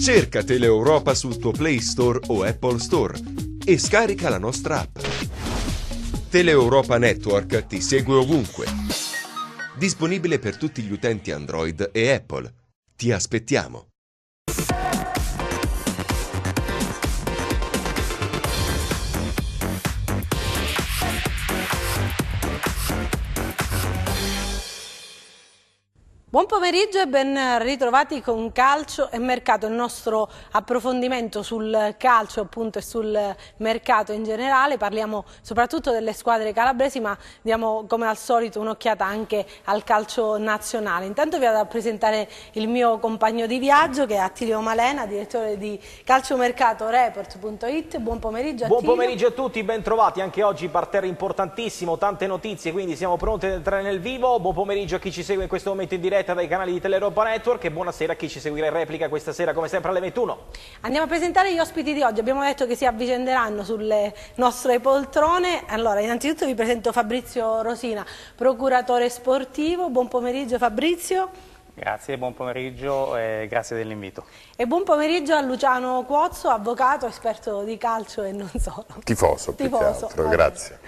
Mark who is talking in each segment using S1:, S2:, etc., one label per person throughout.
S1: Cerca Teleeuropa sul tuo Play Store o Apple Store e scarica la nostra app. Teleeuropa Network ti segue ovunque. Disponibile per tutti gli utenti Android e Apple. Ti aspettiamo.
S2: Buon pomeriggio e ben ritrovati con Calcio e Mercato, il nostro approfondimento sul calcio appunto e sul mercato in generale. Parliamo soprattutto delle squadre calabresi, ma diamo come al solito un'occhiata anche al calcio nazionale. Intanto vi vado a presentare il mio compagno di viaggio, che è Attilio Malena, direttore di calciomercatoreport.it. Buon pomeriggio Attilio.
S3: Buon pomeriggio a tutti, ben trovati. Anche oggi parterre importantissimo, tante notizie, quindi siamo pronti ad entrare nel vivo. Buon pomeriggio a chi ci segue in questo momento in diretta dai canali di Teleeuropa Network e buonasera a chi ci seguirà in replica questa sera come sempre alle 21.
S2: Andiamo a presentare gli ospiti di oggi. Abbiamo detto che si avvicenderanno sulle nostre poltrone. Allora, innanzitutto vi presento Fabrizio Rosina, procuratore sportivo. Buon pomeriggio Fabrizio.
S4: Grazie, buon pomeriggio e grazie dell'invito.
S2: E buon pomeriggio a Luciano Cuozzo, avvocato, esperto di calcio e non solo.
S5: Tifoso. Più che altro, grazie.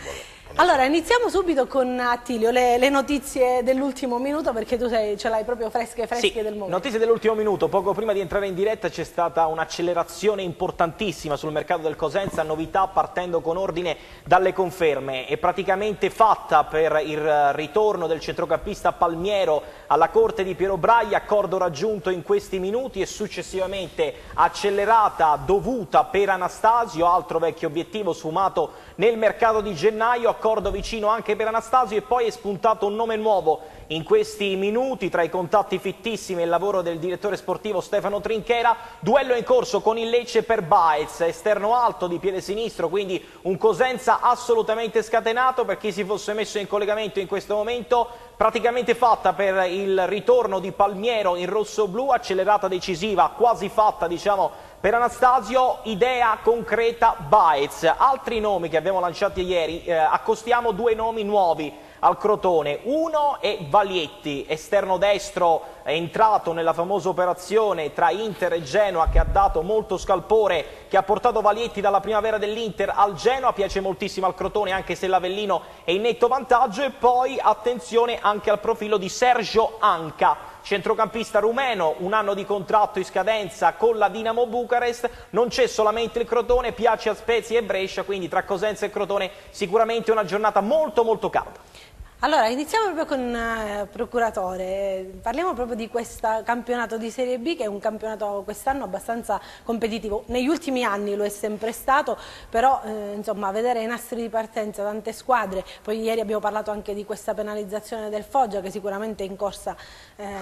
S2: Allora, iniziamo subito con Attilio, le notizie dell'ultimo minuto, perché tu ce l'hai proprio fresche
S3: sì,
S2: del momento.
S3: Notizie dell'ultimo minuto. Poco prima di entrare in diretta c'è stata un'accelerazione importantissima sul mercato del Cosenza, novità partendo con ordine dalle conferme. È praticamente fatta per il ritorno del centrocampista Palmiero alla corte di Piero Braia, accordo raggiunto in questi minuti e successivamente accelerata dovuta per Anastasio, altro vecchio obiettivo sfumato nel mercato di gennaio, accordo vicino anche per Anastasio e poi è spuntato un nome nuovo in questi minuti tra i contatti fittissimi e il lavoro del direttore sportivo Stefano Trinchera. Duello in corso con il Lecce per Baez, esterno alto di piede sinistro, quindi un Cosenza assolutamente scatenato. Per chi si fosse messo in collegamento in questo momento, praticamente fatta per il ritorno di Palmiero in rosso-blu, accelerata decisiva, quasi fatta diciamo per Anastasio, idea concreta Baez. Altri nomi che abbiamo lanciati ieri, accostiamo due nomi nuovi al Crotone. Uno è Valietti, esterno destro, è entrato nella famosa operazione tra Inter e Genoa che ha dato molto scalpore, che ha portato Valietti dalla primavera dell'Inter al Genoa, piace moltissimo al Crotone anche se l'Avellino è in netto vantaggio. E poi attenzione anche al profilo di Sergio Anca, centrocampista rumeno, un anno di contratto in scadenza con la Dinamo Bucarest. Non c'è solamente il Crotone, piace a Spezia e Brescia, quindi tra Cosenza e Crotone sicuramente una giornata molto molto calda.
S2: Allora, iniziamo proprio con procuratore, parliamo proprio di questo campionato di Serie B, che è un campionato quest'anno abbastanza competitivo. Negli ultimi anni lo è sempre stato, però insomma vedere i nastri di partenza, tante squadre, poi ieri abbiamo parlato anche di questa penalizzazione del Foggia che sicuramente in corsa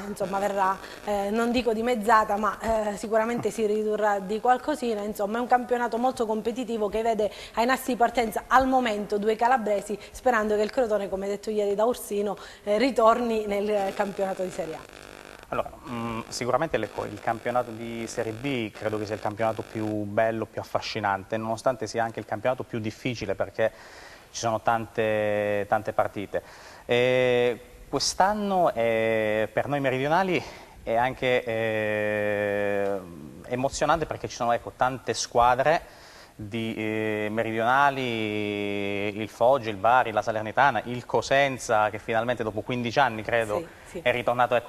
S2: insomma verrà, non dico dimezzata, ma sicuramente si ridurrà di qualcosina. Insomma è un campionato molto competitivo che vede ai nastri di partenza al momento due calabresi, sperando che il Crotone, come detto ieri da Ursino, ritorni nel campionato di Serie A.
S4: Allora, sicuramente il campionato di Serie B credo che sia il campionato più bello, più affascinante, nonostante sia anche il campionato più difficile perché ci sono tante partite. Quest'anno per noi meridionali è anche emozionante perché ci sono tante squadre di meridionali, il Foggia, il Bari, la Salernitana, il Cosenza che finalmente dopo 15 anni credo
S2: sì.
S4: è ritornato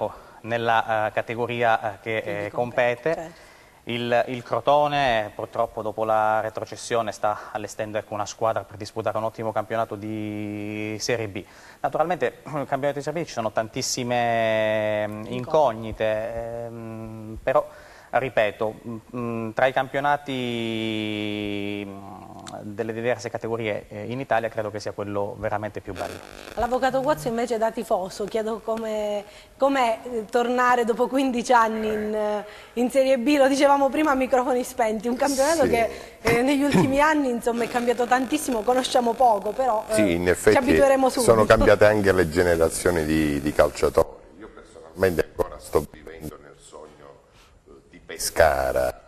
S4: nella categoria che compete.
S2: Certo.
S4: Il Crotone purtroppo dopo la retrocessione sta allestendo una squadra per disputare un ottimo campionato di Serie B. Naturalmente nel campionato di Serie B ci sono tantissime incognite, però ripeto, tra i campionati delle diverse categorie in Italia credo che sia quello veramente più bello.
S2: L'avvocato Cuozzo invece da tifoso, chiedo com'è tornare dopo 15 anni in Serie B, lo dicevamo prima a microfoni spenti, un campionato che negli ultimi anni insomma è cambiato tantissimo, conosciamo poco, però
S5: in effetti
S2: ci abitueremo subito.
S5: Sono cambiate anche le generazioni di calciatori. Io personalmente ancora sto vivendo nel sogno di Pescara,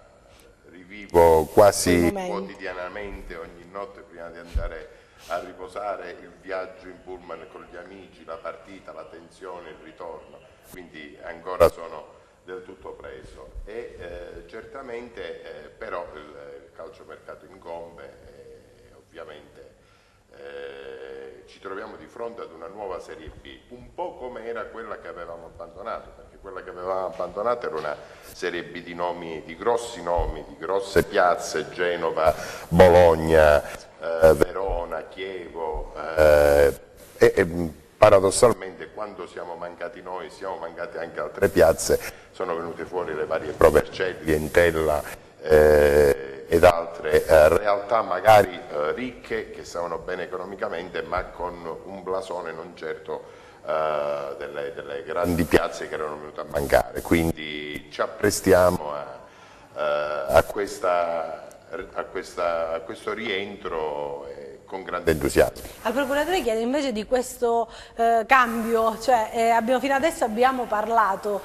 S5: rivivo quasi quotidianamente ogni notte prima di andare a riposare il viaggio in pullman con gli amici, la partita, la tensione, il ritorno, quindi ancora sono del tutto preso e certamente correttamente, però il calciomercato incombe e ovviamente ci troviamo di fronte ad una nuova Serie B, un po' come era quella che avevamo abbandonato, perché quella che avevamo abbandonato era una Serie B di nomi, di grosse piazze, Genova, Bologna, Verona, Chievo, e paradossalmente quando siamo mancati noi, siamo mancati anche altre piazze, sono venute fuori le varie Pro Vercelli, Entella ed altre realtà magari ricche che stavano bene economicamente ma con un blasone non certo delle grandi piazze che erano venute a mancare, quindi ci apprestiamo a questo rientro con grande entusiasmo.
S2: Al procuratore chiede invece di questo cambio, cioè fino adesso abbiamo parlato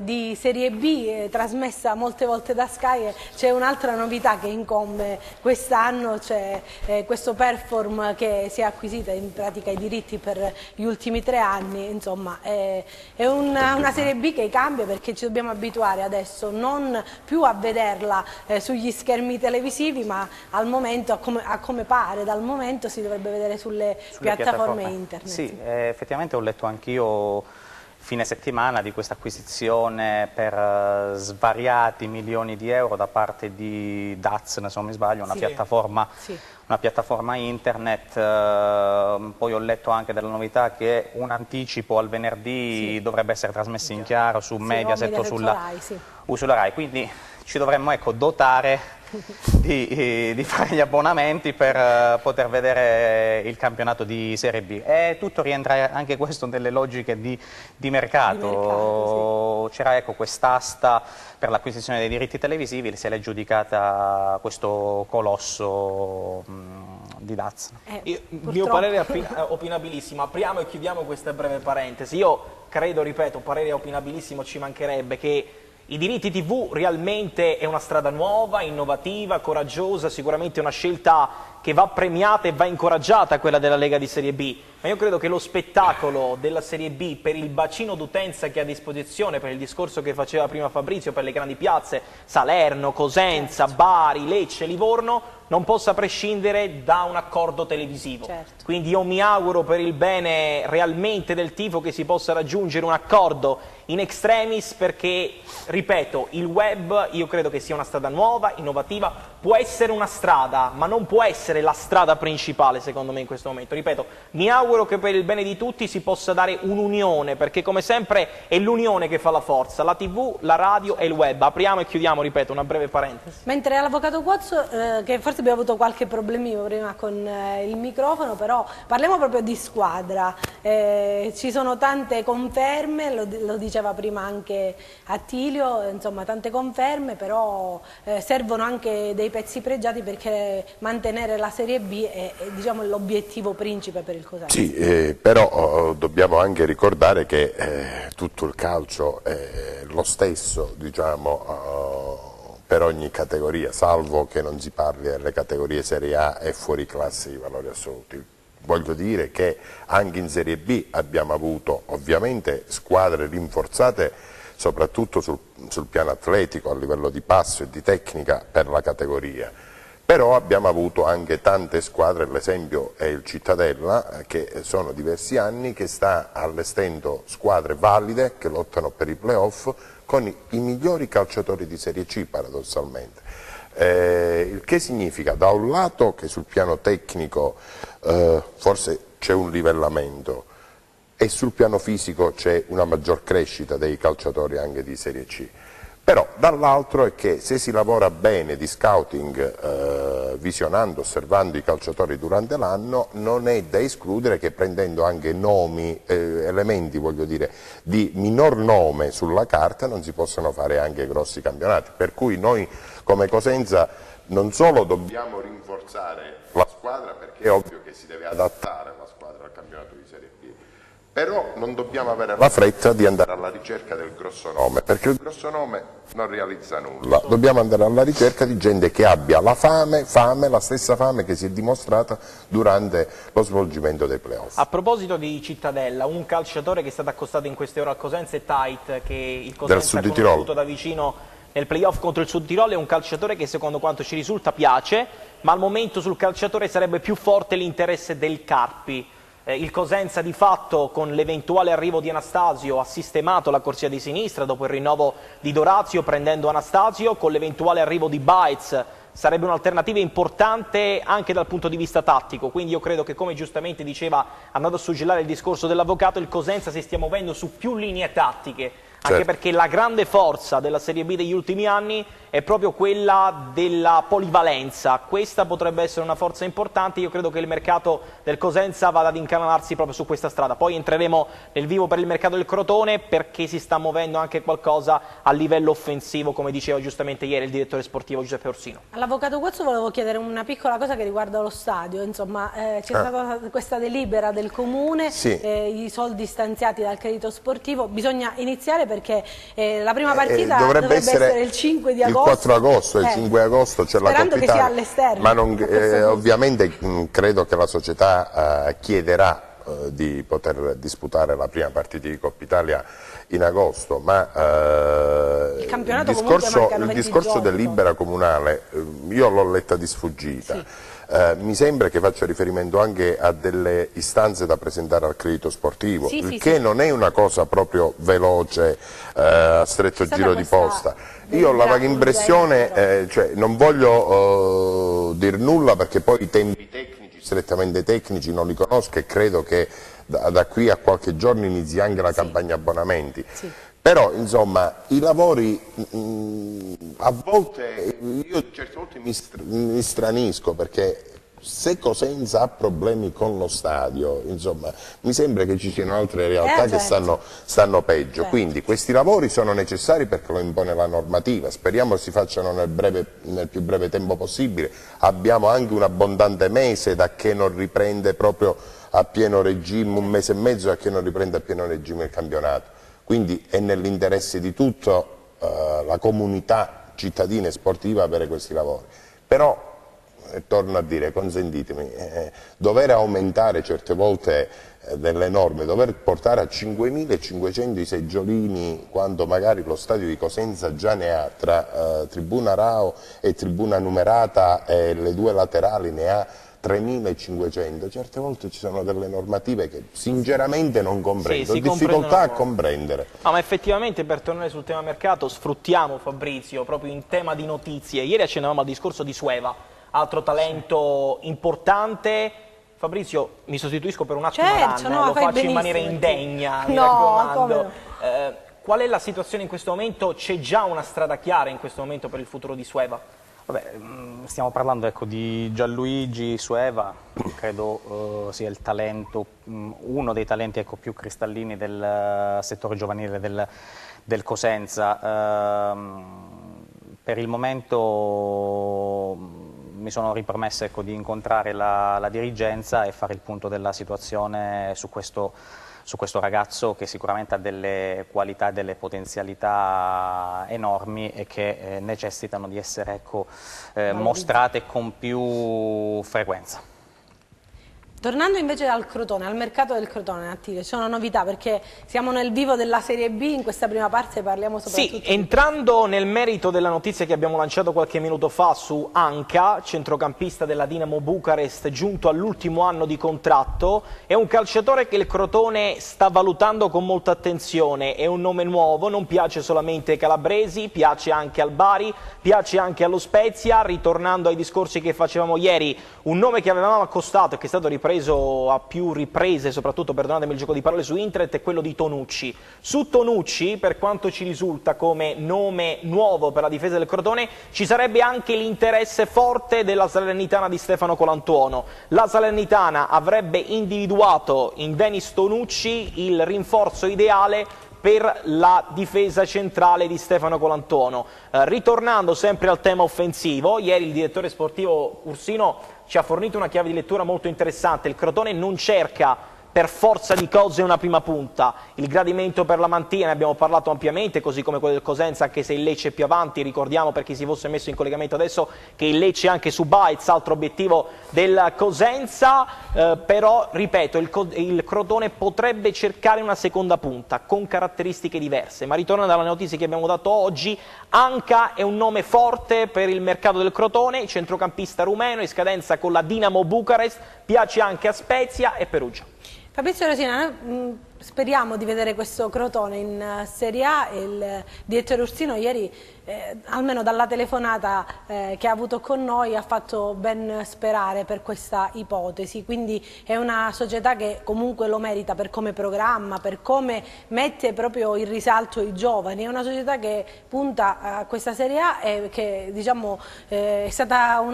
S2: di Serie B trasmessa molte volte da Sky, e c'è un'altra novità che incombe quest'anno, c'è questo Perform che si è acquisita in pratica i diritti per gli ultimi 3 anni, insomma è una Serie B che cambia perché ci dobbiamo abituare adesso non più a vederla sugli schermi televisivi, ma al momento, a come pare, dal momento si dovrebbe vedere sulle piattaforme internet.
S4: Sì, effettivamente ho letto anch'io fine settimana di questa acquisizione per svariati milioni di euro da parte di DAZN, se non mi sbaglio, una piattaforma internet. Poi ho letto anche della novità che un anticipo al venerdì dovrebbe essere trasmesso in chiaro su Mediaset o sulla Rai, quindi ci dovremmo dotare di fare gli abbonamenti per poter vedere il campionato di Serie B, e tutto rientra anche questo nelle logiche di mercato. C'era quest'asta per l'acquisizione dei diritti televisivi, se l'è giudicata questo colosso di DAZN.
S3: Il mio parere è opinabilissimo, apriamo e chiudiamo questa breve parentesi. Io credo, ripeto, parere opinabilissimo, ci mancherebbe, che i diritti TV realmente è una strada nuova, innovativa, coraggiosa, sicuramente una scelta che va premiata e va incoraggiata, quella della Lega di Serie B, ma io credo che lo spettacolo della Serie B per il bacino d'utenza che ha a disposizione, per il discorso che faceva prima Fabrizio, per le grandi piazze, Salerno, Cosenza, Bari, Lecce, Livorno, non possa prescindere da un accordo televisivo.
S2: Certo.
S3: Quindi io mi auguro per il bene realmente del tifo che si possa raggiungere un accordo in extremis, perché, ripeto, il web io credo che sia una strada nuova, innovativa, può essere una strada, ma non può essere la strada principale secondo me in questo momento. Ripeto, mi auguro che per il bene di tutti si possa dare un'unione, perché come sempre è l'unione che fa la forza, la TV, la radio e il web. Apriamo e chiudiamo, ripeto, una breve parentesi.
S2: Mentre l'avvocato Quazzo, che forse abbiamo avuto qualche problemino prima con il microfono, però parliamo proprio di squadra. Ci sono tante conferme, lo diceva prima anche Attilio, insomma tante conferme, però servono anche dei pezzi pregiati, perché mantenere la Serie B è diciamo, l'obiettivo principe per il Cosenza.
S5: Sì, però dobbiamo anche ricordare che tutto il calcio è lo stesso, diciamo, per ogni categoria, salvo che non si parli delle categorie Serie A e fuori classe di valori assoluti. Voglio dire che anche in Serie B abbiamo avuto ovviamente squadre rinforzate soprattutto sul piano atletico, a livello di passo e di tecnica per la categoria, però abbiamo avuto anche tante squadre, l'esempio è il Cittadella, che sono diversi anni che sta allestendo squadre valide che lottano per i playoff con i migliori calciatori di Serie C paradossalmente. Il che significa da un lato che sul piano tecnico forse c'è un livellamento e sul piano fisico c'è una maggior crescita dei calciatori anche di Serie C, però dall'altro è che se si lavora bene di scouting, visionando, osservando i calciatori durante l'anno, non è da escludere che prendendo anche nomi, elementi voglio dire, di minor nome sulla carta non si possano fare anche grossi campionati, per cui noi come Cosenza non solo dobbiamo rinforzare la squadra, perché è ovvio che si deve adattare la squadra al campionato di Serie B, però non dobbiamo avere la fretta di andare alla ricerca del grosso nome, perché il grosso nome non realizza nulla. Dobbiamo andare alla ricerca di gente che abbia la fame, la stessa fame che si è dimostrata durante lo svolgimento dei playoff.
S3: A proposito di Cittadella, un calciatore che è stato accostato in queste ore al Cosenza è Tait, che il Cosenza ha conosciuto da vicino nel playoff contro il Sud Tirolo, è un calciatore che secondo quanto ci risulta piace, ma al momento sul calciatore sarebbe più forte l'interesse del Carpi. Il Cosenza di fatto con l'eventuale arrivo di Anastasio ha sistemato la corsia di sinistra dopo il rinnovo di Dorazio prendendo Anastasio, con l'eventuale arrivo di Baez sarebbe un'alternativa importante anche dal punto di vista tattico, quindi io credo che, come giustamente diceva, andando a suggellare il discorso dell'avvocato, il Cosenza si stia muovendo su più linee tattiche, anche perché la grande forza della Serie B degli ultimi anni è proprio quella della polivalenza. Questa potrebbe essere una forza importante, io credo che il mercato del Cosenza vada ad incanalarsi proprio su questa strada. Poi entreremo nel vivo per il mercato del Crotone, perché si sta muovendo anche qualcosa a livello offensivo, come diceva giustamente ieri il direttore sportivo Giuseppe Orsino.
S2: All'avvocato Quazzo volevo chiedere una piccola cosa che riguarda lo stadio, insomma c'è stata questa delibera del Comune, i soldi stanziati dal credito sportivo, bisogna iniziare perché la prima partita dovrebbe essere il 5 di agosto.
S5: Il 4 agosto, il 5 agosto c'è la Coppa Italia,
S2: che sia all'esterno.
S5: Ma non, ovviamente credo che la società chiederà di poter disputare la prima partita di Coppa Italia in agosto, ma il discorso del Libera Comunale io l'ho letta di sfuggita. Mi sembra che faccia riferimento anche a delle istanze da presentare al credito sportivo, il che non è una cosa proprio veloce, a stretto giro di posta. Io ho la vaga impressione, cioè non voglio dir nulla perché poi i tempi tecnici, strettamente tecnici, non li conosco e credo che da qui a qualche giorno inizi anche la campagna abbonamenti. Però insomma i lavori a volte, io certe volte mi stranisco perché se Cosenza ha problemi con lo stadio, insomma, mi sembra che ci siano altre realtà che stanno peggio, quindi questi lavori sono necessari perché lo impone la normativa, speriamo si facciano nel più breve tempo possibile, abbiamo anche un abbondante mese da che non riprende proprio a pieno regime, un mese e mezzo da che non riprende a pieno regime il campionato. Quindi è nell'interesse di tutta la comunità cittadina e sportiva avere questi lavori. Però, torno a dire, consentitemi, dover aumentare certe volte delle norme, dover portare a 5.500 i seggiolini quando magari lo stadio di Cosenza già ne ha, tra tribuna Rao e tribuna numerata e le due laterali ne ha 3.500, certe volte ci sono delle normative che sinceramente non comprendo, ho difficoltà a comprendere.
S3: No, ma effettivamente, per tornare sul tema mercato, sfruttiamo, Fabrizio, proprio in tema di notizie, ieri accennavamo al discorso di Sueva, altro talento importante. Fabrizio, mi sostituisco per un attimo, lo faccio in maniera indegna, mi raccomando. Qual è la situazione in questo momento? C'è già una strada chiara in questo momento per il futuro di Sueva?
S4: Vabbè, stiamo parlando di Gianluigi Sueva, credo sia il talento, uno dei talenti più cristallini del settore giovanile del Cosenza. Per il momento mi sono ripromesso di incontrare la dirigenza e fare il punto della situazione su questo ragazzo che sicuramente ha delle qualità e delle potenzialità enormi e che necessitano di essere mostrate con più frequenza.
S2: Tornando invece al Crotone, al mercato del Crotone, Attilio, ci sono novità perché siamo nel vivo della Serie B, in questa prima parte parliamo soprattutto...
S3: Sì, entrando nel merito della notizia che abbiamo lanciato qualche minuto fa su Anca, centrocampista della Dinamo Bucarest, giunto all'ultimo anno di contratto, è un calciatore che il Crotone sta valutando con molta attenzione, è un nome nuovo, non piace solamente ai calabresi, piace anche al Bari, piace anche allo Spezia, ritornando ai discorsi che facevamo ieri, un nome che avevamo accostato e che è stato ripreso a più riprese, soprattutto, perdonatemi il gioco di parole, su internet, è quello di Tonucci. Su Tonucci, per quanto ci risulta come nome nuovo per la difesa del Crotone, ci sarebbe anche l'interesse forte della Salernitana di Stefano Colantuono. La Salernitana avrebbe individuato in Denis Tonucci il rinforzo ideale per la difesa centrale di Stefano Colantuono. Ritornando sempre al tema offensivo, ieri il direttore sportivo Ursino ci ha fornito una chiave di lettura molto interessante. Il Crotone non cerca per forza di cose una prima punta. Il gradimento per la Mantia ne abbiamo parlato ampiamente, così come quello del Cosenza, anche se il Lecce è più avanti. Ricordiamo, per chi si fosse messo in collegamento adesso, che il Lecce è anche su Baez, altro obiettivo del Cosenza, però ripeto, il Crotone potrebbe cercare una seconda punta con caratteristiche diverse. Ma ritornando alle notizie che abbiamo dato oggi, Anca è un nome forte per il mercato del Crotone, centrocampista rumeno in scadenza con la Dinamo Bucarest, piace anche a Spezia e Perugia.
S2: Fabrizio Rosina, speriamo di vedere questo Crotone in Serie A. Il direttore Ursino ieri, almeno dalla telefonata che ha avuto con noi, ha fatto ben sperare per questa ipotesi, quindi è una società che comunque lo merita per come programma, per come mette proprio in risalto i giovani. È una società che punta a questa Serie A e che, diciamo, è stata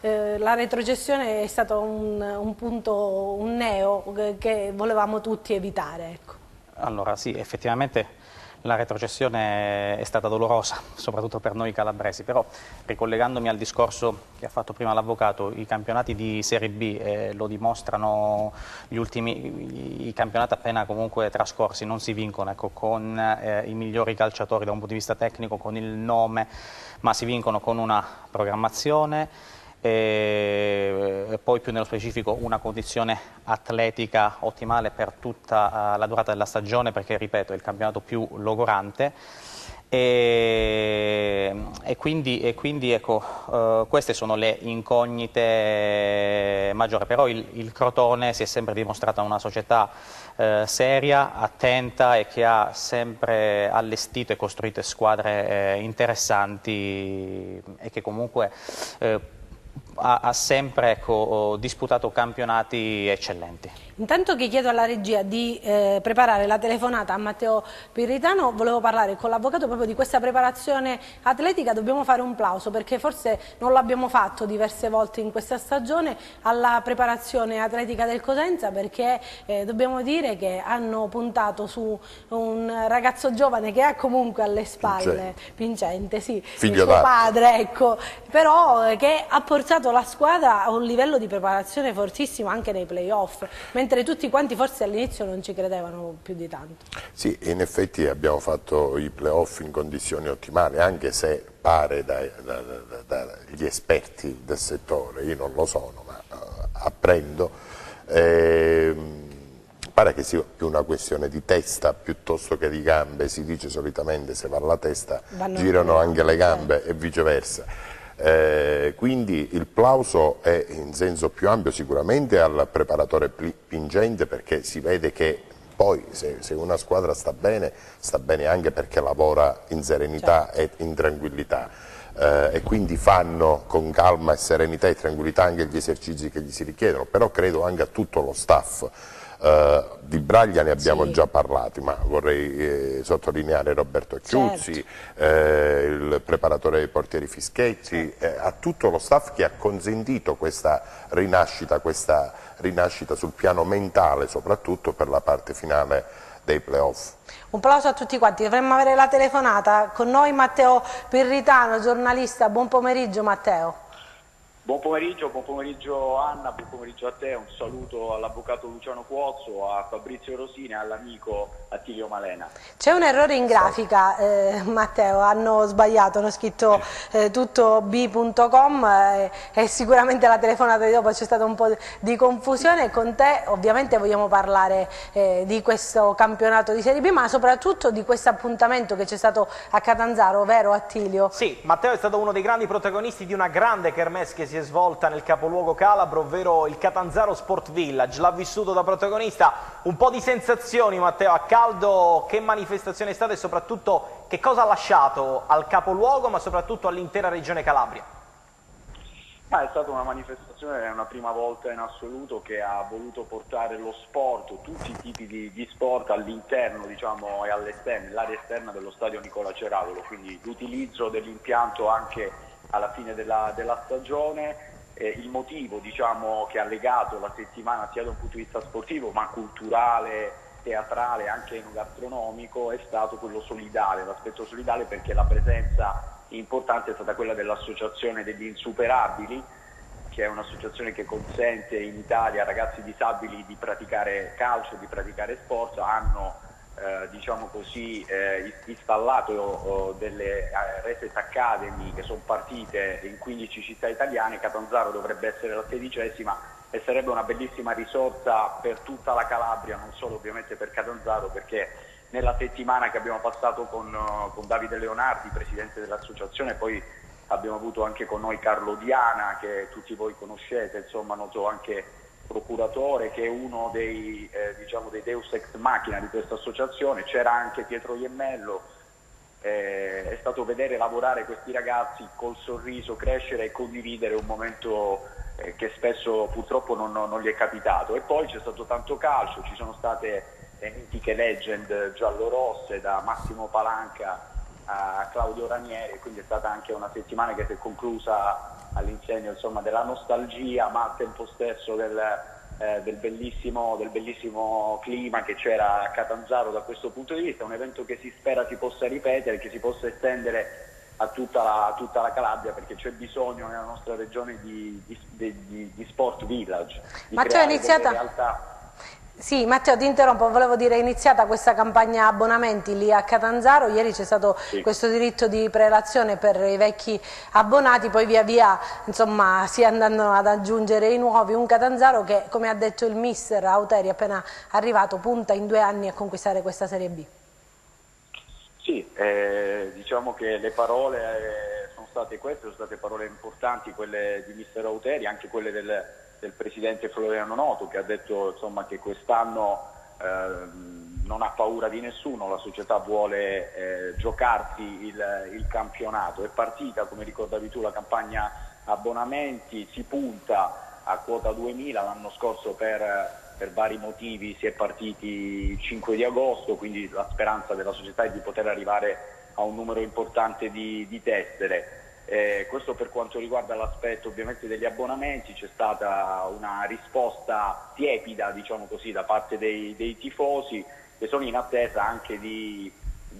S2: la retrocessione è stato un punto, un neo che volevamo tutti evitare. Ecco.
S4: Allora sì, effettivamente la retrocessione è stata dolorosa, soprattutto per noi calabresi, però ricollegandomi al discorso che ha fatto prima l'avvocato, i campionati di Serie B lo dimostrano, i campionati appena comunque trascorsi non si vincono, ecco, con i migliori calciatori da un punto di vista tecnico, con il nome, ma si vincono con una programmazione e poi più nello specifico una condizione atletica ottimale per tutta la durata della stagione, perché ripeto è il campionato più logorante e quindi ecco, queste sono le incognite maggiori, però il Crotone si è sempre dimostrata una società seria, attenta e che ha sempre allestito e costruito squadre interessanti e che comunque ha sempre, ecco, disputato campionati eccellenti.
S2: Intanto che chiedo alla regia di preparare la telefonata a Matteo Pirritano, volevo parlare con l'avvocato proprio di questa preparazione atletica. Dobbiamo fare un plauso, perché forse non l'abbiamo fatto diverse volte in questa stagione, alla preparazione atletica del Cosenza, perché dobbiamo dire che hanno puntato su un ragazzo giovane che ha comunque alle spalle, Vincente, sì, il suo padre, ecco, però che ha portato la squadra a un livello di preparazione fortissimo anche nei playoff, mentre tutti quanti forse all'inizio non ci credevano più di tanto.
S5: Sì, in effetti abbiamo fatto i playoff in condizioni ottimali, anche se pare dagli esperti del settore, io non lo sono, ma apprendo, pare che sia più una questione di testa piuttosto che di gambe. Si dice solitamente se va la testa girano anche le gambe e viceversa. Quindi il plauso è in senso più ampio sicuramente al preparatore Pingente, perché si vede che poi se una squadra sta bene anche perché lavora in serenità e in tranquillità, e quindi fanno con calma e serenità e tranquillità anche gli esercizi che gli si richiedono, però credo anche a tutto lo staff. Di Braglia ne abbiamo già parlato, ma vorrei sottolineare Roberto Chiuzzi, il preparatore dei portieri Fischetti, a tutto lo staff che ha consentito questa rinascita sul piano mentale, soprattutto per la parte finale dei playoff.
S2: Un plauso a tutti quanti. Dovremmo avere la telefonata con noi Matteo Pirritano, giornalista. Buon pomeriggio Matteo.
S6: Buon pomeriggio Anna, buon pomeriggio a te, un saluto all'avvocato Luciano Cuozzo, a Fabrizio Rosini e all'amico Attilio Malena.
S2: C'è un errore in grafica, Matteo, hanno sbagliato, hanno scritto tutto b.com e sicuramente la telefonata di dopo c'è stata un po' di confusione. Con te ovviamente vogliamo parlare di questo campionato di Serie B, ma soprattutto di questo appuntamento che c'è stato a Catanzaro, vero Attilio?
S3: Sì, Matteo è stato uno dei grandi protagonisti di una grande kermesse che si è svolta nel capoluogo calabro, ovvero il Catanzaro Sport Village. L'ha vissuto da protagonista. Un po' di sensazioni, Matteo, a caldo. Che manifestazione è stata e soprattutto che cosa ha lasciato al capoluogo, ma soprattutto all'intera regione Calabria?
S6: È stata una manifestazione, è una prima volta in assoluto che ha voluto portare lo sport, tutti i tipi di sport all'interno, diciamo, e all'esterno, l'area esterna dello stadio Nicola Ceravolo, quindi l'utilizzo dell'impianto anche alla fine della stagione. Il motivo, diciamo, che ha legato la settimana sia da un punto di vista sportivo ma culturale, teatrale, anche enogastronomico, è stato quello solidale, l'aspetto solidale, perché la presenza importante è stata quella dell'associazione degli Insuperabili, che è un'associazione che consente in Italia a ragazzi disabili di praticare calcio, di praticare sport, hanno diciamo così, installato delle Reset Academy che sono partite in 15 città italiane. Catanzaro dovrebbe essere la 16ª e sarebbe una bellissima risorsa per tutta la Calabria, non solo ovviamente per Catanzaro, perché nella settimana che abbiamo passato con Davide Leonardi, presidente dell'associazione, poi abbiamo avuto anche con noi Carlo Diana, che tutti voi conoscete, insomma, noto anche procuratore, che è uno dei, diciamo, dei Deus Ex Machina di questa associazione. C'era anche Pietro Iemmello. È stato vedere lavorare questi ragazzi col sorriso, crescere e condividere un momento che spesso purtroppo non gli è capitato. E poi c'è stato tanto calcio, ci sono state le mitiche legend giallorosse, da Massimo Palanca a Claudio Ranieri, quindi è stata anche una settimana che si è conclusa all'insegno, insomma, della nostalgia, ma al tempo stesso del bellissimo clima che c'era a Catanzaro da questo punto di vista. Un evento che si spera si possa ripetere, che si possa estendere a tutta la Calabria, perché c'è bisogno nella nostra regione di sport village, di
S2: Matteo, è
S6: creare
S2: iniziata...
S6: delle realtà.
S2: Sì, Matteo, ti interrompo, volevo dire, è iniziata questa campagna abbonamenti lì a Catanzaro. Ieri c'è stato questo diritto di prelazione per i vecchi abbonati, poi via via, insomma, si andranno ad aggiungere i nuovi. Un Catanzaro che, come ha detto il mister Auteri appena arrivato, punta in 2 anni a conquistare questa Serie B.
S6: Sì, diciamo che le parole sono state queste, sono state parole importanti, quelle di mister Auteri, anche quelle del presidente Floriano Noto, che ha detto, insomma, che quest'anno non ha paura di nessuno, la società vuole giocarsi il campionato. È partita, come ricordavi tu, la campagna abbonamenti, si punta a quota 2000, l'anno scorso per vari motivi si è partiti il 5 di agosto, quindi la speranza della società è di poter arrivare a un numero importante di tessere. Questo per quanto riguarda l'aspetto ovviamente degli abbonamenti. C'è stata una risposta tiepida, diciamo così, da parte dei tifosi, che sono in attesa anche di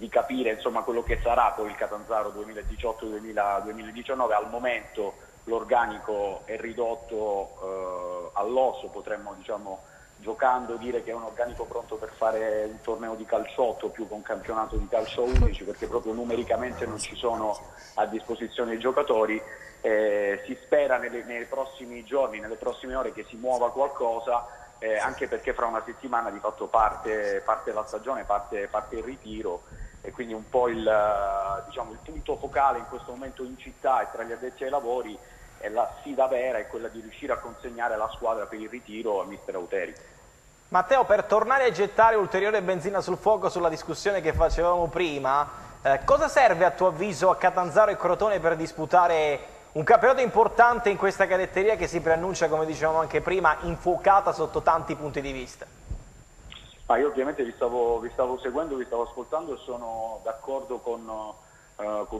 S6: capire, insomma, quello che sarà poi il Catanzaro 2018-2019. Al momento l'organico è ridotto all'osso, potremmo, diciamo, giocando dire che è un organico pronto per fare un torneo di calciotto più che un campionato di calcio 11, perché proprio numericamente non ci sono a disposizione i giocatori. Si spera nei prossimi giorni, nelle prossime ore, che si muova qualcosa, anche perché fra una settimana di fatto parte la stagione, parte il ritiro, e quindi un po' diciamo, il punto focale in questo momento in città e tra gli addetti ai lavori, e la sfida vera è quella di riuscire a consegnare la squadra per il ritiro a mister Auteri.
S3: Matteo, per tornare a gettare ulteriore benzina sul fuoco sulla discussione che facevamo prima, cosa serve a tuo avviso a Catanzaro e Crotone per disputare un campionato importante in questa cadetteria che si preannuncia, come dicevamo anche prima, infuocata sotto tanti punti di vista?
S6: Ma io ovviamente vi stavo seguendo, vi stavo ascoltando, e sono d'accordo con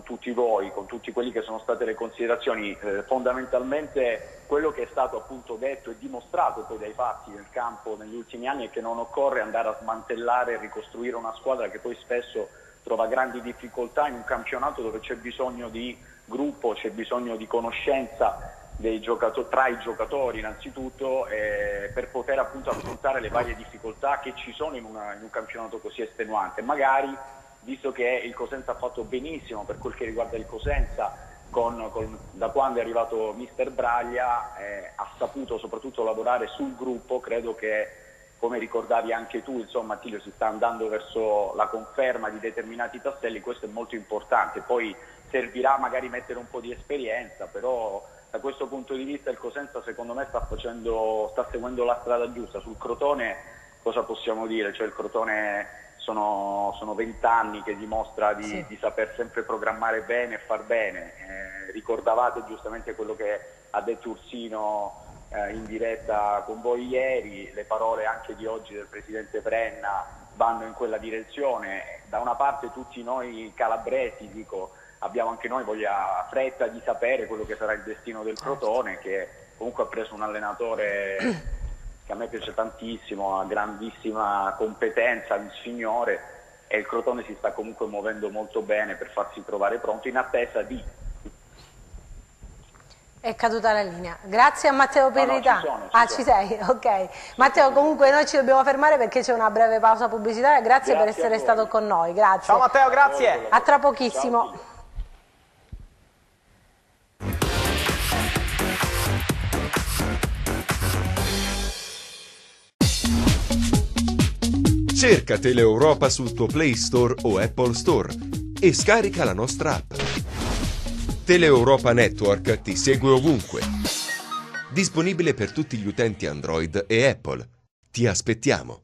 S6: tutti voi, con tutti quelli che sono state le considerazioni. Fondamentalmente quello che è stato appunto detto e dimostrato poi dai fatti nel campo negli ultimi anni è che non occorre andare a smantellare e ricostruire una squadra che poi spesso trova grandi difficoltà in un campionato dove c'è bisogno di gruppo, c'è bisogno di conoscenza tra i giocatori innanzitutto, per poter appunto affrontare le varie difficoltà che ci sono in un campionato così estenuante. Magari, visto che il Cosenza ha fatto benissimo per quel che riguarda il Cosenza, da quando è arrivato mister Braglia, ha saputo soprattutto lavorare sul gruppo. Credo che, come ricordavi anche tu, insomma, Attilio, si sta andando verso la conferma di determinati tasselli, questo è molto importante. Poi servirà magari mettere un po' di esperienza, però da questo punto di vista il Cosenza secondo me sta seguendo la strada giusta. Sul Crotone cosa possiamo dire? Cioè, il Crotone sono 20 anni che dimostra di saper sempre programmare bene e far bene. Ricordavate giustamente quello che ha detto Ursino in diretta con voi ieri, le parole anche di oggi del presidente Brenna vanno in quella direzione. Da una parte tutti noi calabresi, abbiamo anche noi fretta di sapere quello che sarà il destino del Crotone, che comunque ha preso un allenatore che a me piace tantissimo, ha grandissima competenza, un signore, e il Crotone si sta comunque muovendo molto bene per farsi trovare pronto, in attesa di...
S2: È caduta la linea. Grazie a Matteo Perrità.
S6: Ci
S2: sei? Ok. Matteo, comunque noi ci dobbiamo fermare perché c'è una breve pausa pubblicitaria. Grazie per essere stato con noi. Grazie.
S3: Ciao Matteo, grazie.
S2: A tra pochissimo.
S1: Cerca Teleeuropa sul tuo Play Store o Apple Store e scarica la nostra app. Teleeuropa Network ti segue ovunque. Disponibile per tutti gli utenti Android e Apple. Ti aspettiamo.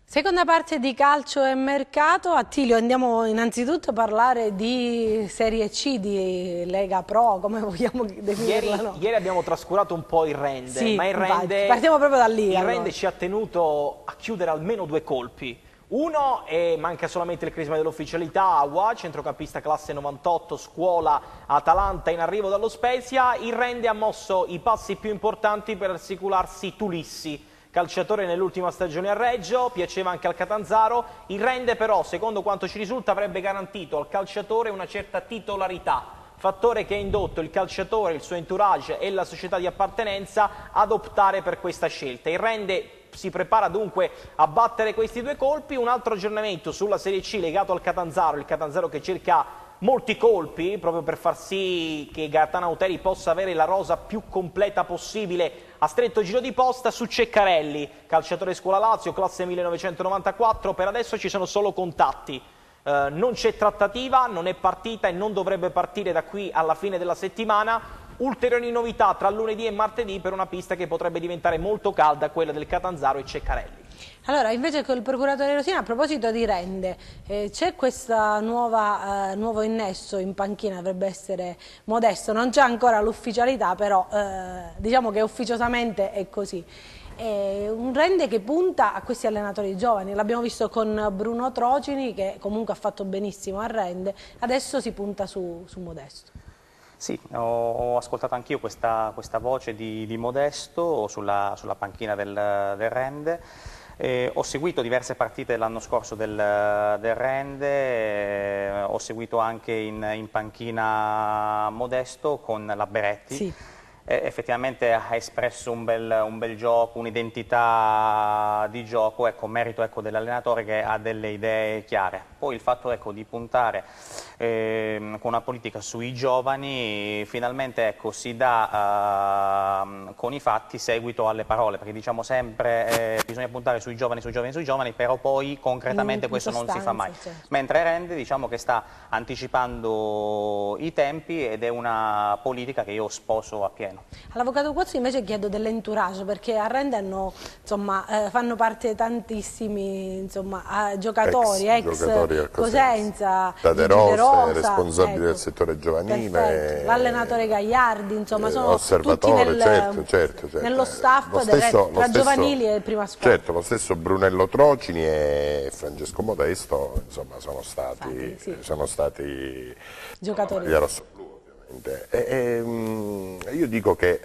S2: Seconda parte di Calcio e Mercato. Attilio, andiamo innanzitutto a parlare di Serie C, di Lega Pro, come vogliamo definirla.
S3: Ieri abbiamo trascurato un po' il Rende,
S2: sì,
S3: ma il Rende,
S2: partiamo proprio da lì.
S3: Il Rende ci ha tenuto a chiudere almeno 2 colpi. Uno, e manca solamente il crisma dell'ufficialità, Awa, centrocampista classe 98, scuola Atalanta in arrivo dallo Spezia. Il Rende ha mosso i passi più importanti per assicurarsi Tulissi, calciatore nell'ultima stagione a Reggio, piaceva anche al Catanzaro. Il Rende però, secondo quanto ci risulta, avrebbe garantito al calciatore una certa titolarità, fattore che ha indotto il calciatore, il suo entourage e la società di appartenenza ad optare per questa scelta. Il Rende si prepara dunque a battere questi 2 colpi. Un altro aggiornamento sulla Serie C legato al Catanzaro, il Catanzaro che cerca molti colpi proprio per far sì che Gaetano Auteri possa avere la rosa più completa possibile a stretto giro di posta. Su Ceccarelli, calciatore scuola Lazio, classe 1994, per adesso ci sono solo contatti. Non c'è trattativa, non è partita e non dovrebbe partire da qui alla fine della settimana. Ulteriori novità tra lunedì e martedì per una pista che potrebbe diventare molto calda, quella del Catanzaro e Ceccarelli.
S2: Allora, invece col procuratore Rosina, a proposito di Rende, c'è questo nuovo innesto in panchina, dovrebbe essere Modesto, non c'è ancora l'ufficialità, però diciamo che ufficiosamente è così. È un Rende che punta a questi allenatori giovani, l'abbiamo visto con Bruno Trocini che comunque ha fatto benissimo a Rende, adesso si punta su Modesto.
S4: Sì, ho ascoltato anch'io questa voce di Modesto sulla panchina del Rende. Ho seguito diverse partite l'anno scorso del Rende, ho seguito anche in panchina Modesto con la Beretti. Sì. Effettivamente ha espresso un bel gioco, un'identità di gioco, merito dell'allenatore che ha delle idee chiare. Poi il fatto di puntare con una politica sui giovani, finalmente si dà con i fatti seguito alle parole, perché diciamo sempre bisogna puntare sui giovani, però poi concretamente questo non si fa mai. Certo. Mentre Rende diciamo che sta anticipando i tempi ed è una politica che io sposo appieno.
S2: All'avvocato Quazzi invece chiedo dell'entourage, perché a Rende fanno parte tantissimi giocatori, ex Cosenza,
S5: De Rosa, responsabile del settore giovanile,
S2: l'allenatore Gagliardi, sono
S5: osservatore,
S2: tutti
S5: certo.
S2: nello staff tra giovanili e prima squadra.
S5: Certo, lo stesso Brunello Trocini e Francesco Modesto sono stati
S2: giocatori.
S5: Io dico che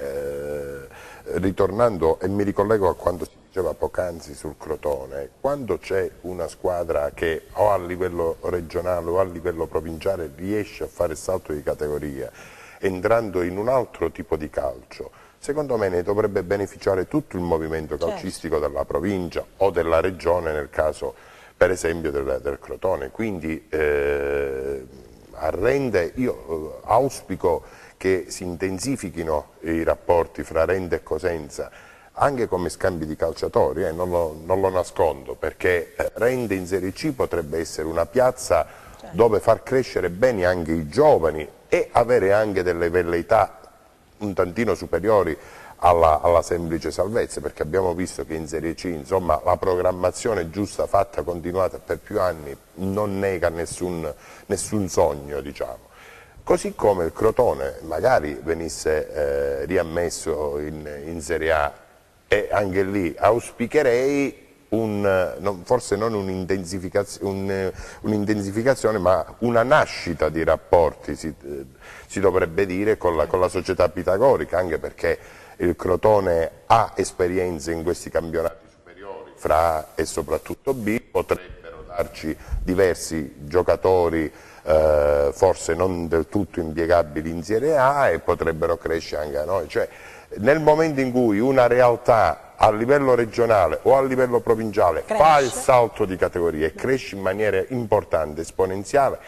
S5: ritornando, e mi ricollego a quanto si diceva poc'anzi sul Crotone, quando c'è una squadra che o a livello regionale o a livello provinciale riesce a fare il salto di categoria entrando in un altro tipo di calcio, secondo me ne dovrebbe beneficiare tutto il movimento calcistico della provincia o della regione, nel caso per esempio del Crotone. Quindi a Rende io auspico che si intensifichino i rapporti fra Rende e Cosenza, anche come scambi di calciatori, non lo nascondo, perché Rende in Serie C potrebbe essere una piazza dove far crescere bene anche i giovani e avere anche delle velleità un tantino superiori alla semplice salvezza, perché abbiamo visto che in Serie C la programmazione giusta, fatta, continuata per più anni, non nega nessun sogno, diciamo. Così come il Crotone magari venisse riammesso in Serie A, e anche lì auspicherei forse non un'intensificazione, ma una nascita di rapporti, si dovrebbe dire, con la società pitagorica, anche perché il Crotone ha esperienze in questi campionati superiori, fra A e soprattutto B, potrebbero dare arrivarci diversi giocatori forse non del tutto impiegabili in Serie A e potrebbero crescere anche a noi. Cioè, nel momento in cui una realtà a livello regionale o a livello provinciale fa il salto di categoria e cresce in maniera importante, esponenziale,